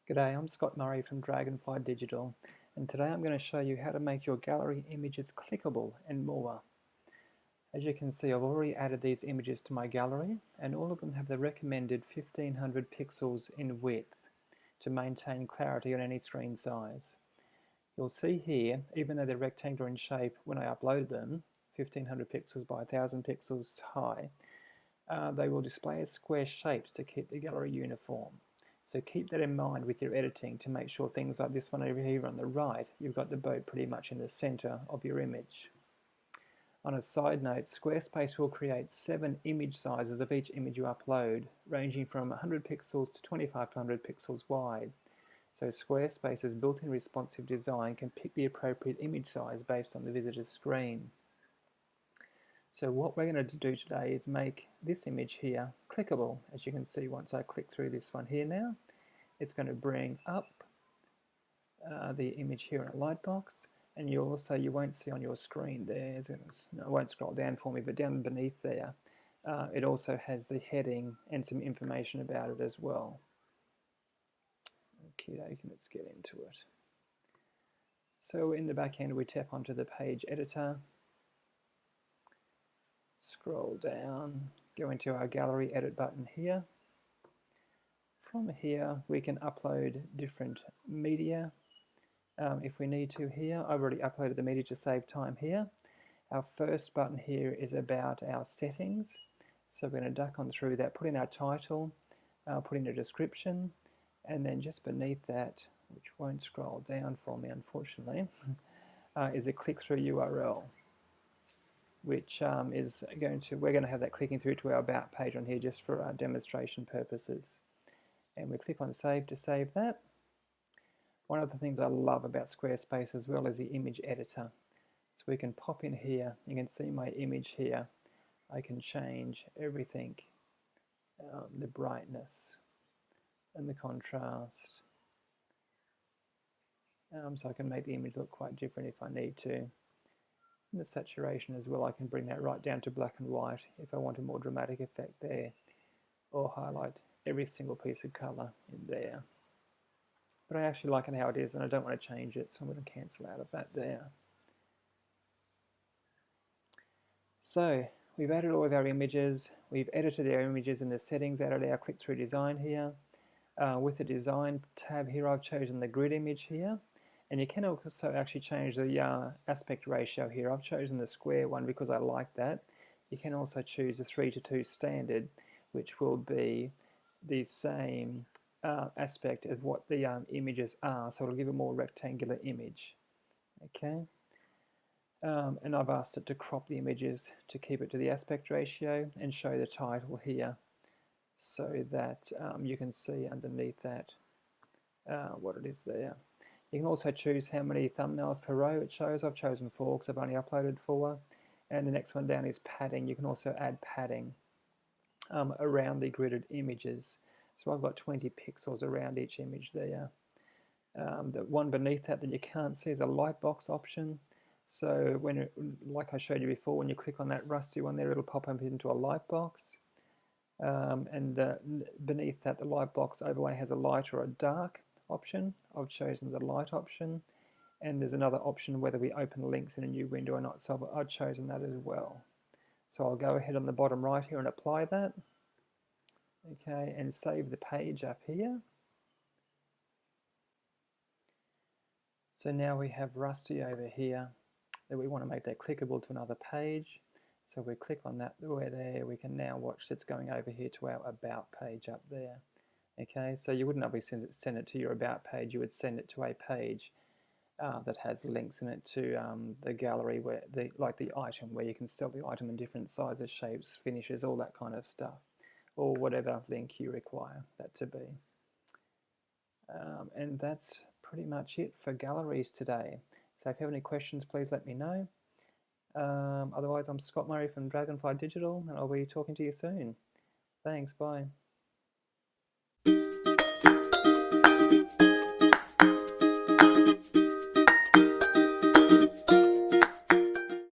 G'day, I'm Scott Murray from Dragonfly Digital, and today I'm going to show you how to make your gallery images clickable and more. As you can see, I've already added these images to my gallery, and all of them have the recommended 1500 pixels in width to maintain clarity on any screen size. You'll see here, even though they're rectangular in shape, when I upload them, 1500 pixels by 1000 pixels high, they will display as square shapes to keep the gallery uniform. So keep that in mind with your editing to make sure things like this one over here on the right, you've got the boat pretty much in the center of your image. On a side note, Squarespace will create 7 image sizes of each image you upload, ranging from 100 pixels to 2500 pixels wide. So Squarespace's built-in responsive design can pick the appropriate image size based on the visitor's screen. So what we're going to do today is make this image here clickable. As you can see, once I click through this one here now, it's going to bring up the image here in a lightbox, and you won't see on your screen there, no, it won't scroll down for me, but down beneath there, it also has the heading and some information about it as well. Okay, let's get into it. So in the back end, we tap onto the page editor, scroll down, go into our gallery edit button here. From here, we can upload different media if we need to here. I've already uploaded the media to save time here. Our first button here is about our settings. So we're going to duck on through that, put in our title, put in a description, and then just beneath that, which won't scroll down for me unfortunately, is a click-through URL, which we're going to have that clicking through to our About page on here just for our demonstration purposes. And we click on Save to save that. One of the things I love about Squarespace as well is the image editor. So we can pop in here, you can see my image here. I can change everything, the brightness and the contrast. So I can make the image look quite different if I need to. And the saturation as well, I can bring that right down to black and white if I want a more dramatic effect there, or highlight every single piece of color in there. But I actually like it how it is, and I don't want to change it, so I'm going to cancel out of that there. So we've added all of our images, we've edited our images in the settings, added our click-through design here. With the design tab here, I've chosen the grid image here. And you can also actually change the aspect ratio here. I've chosen the square one because I like that. You can also choose a 3:2 standard, which will be the same aspect of what the images are, so it'll give a more rectangular image. Okay. And I've asked it to crop the images to keep it to the aspect ratio and show the title here so that you can see underneath that what it is there. You can also choose how many thumbnails per row it shows. I've chosen 4 because I've only uploaded 4. And the next one down is padding. You can also add padding around the gridded images. So I've got 20 pixels around each image there. The one beneath that you can't see is a lightbox option. So like I showed you before, when you click on that rusty one there, it'll pop up into a lightbox. And beneath that, the lightbox overlay has a light or a dark option. I've chosen the light option, and there's another option whether we open links in a new window or not, so I've chosen that as well. So I'll go ahead on the bottom right here and apply that. Okay, and save the page up here. So now we have Rusty over here that we want to make that clickable to another page. So we click on that there, we can now watch it's going over here to our About page up there. Okay, so you wouldn't obviously send it to your About page, you would send it to a page that has links in it to the gallery, where like the item, where you can sell the item in different sizes, shapes, finishes, all that kind of stuff, or whatever link you require that to be. And that's pretty much it for galleries today. So if you have any questions, please let me know. Otherwise, I'm Scott Murray from Dragonfly Digital, and I'll be talking to you soon. Thanks, bye.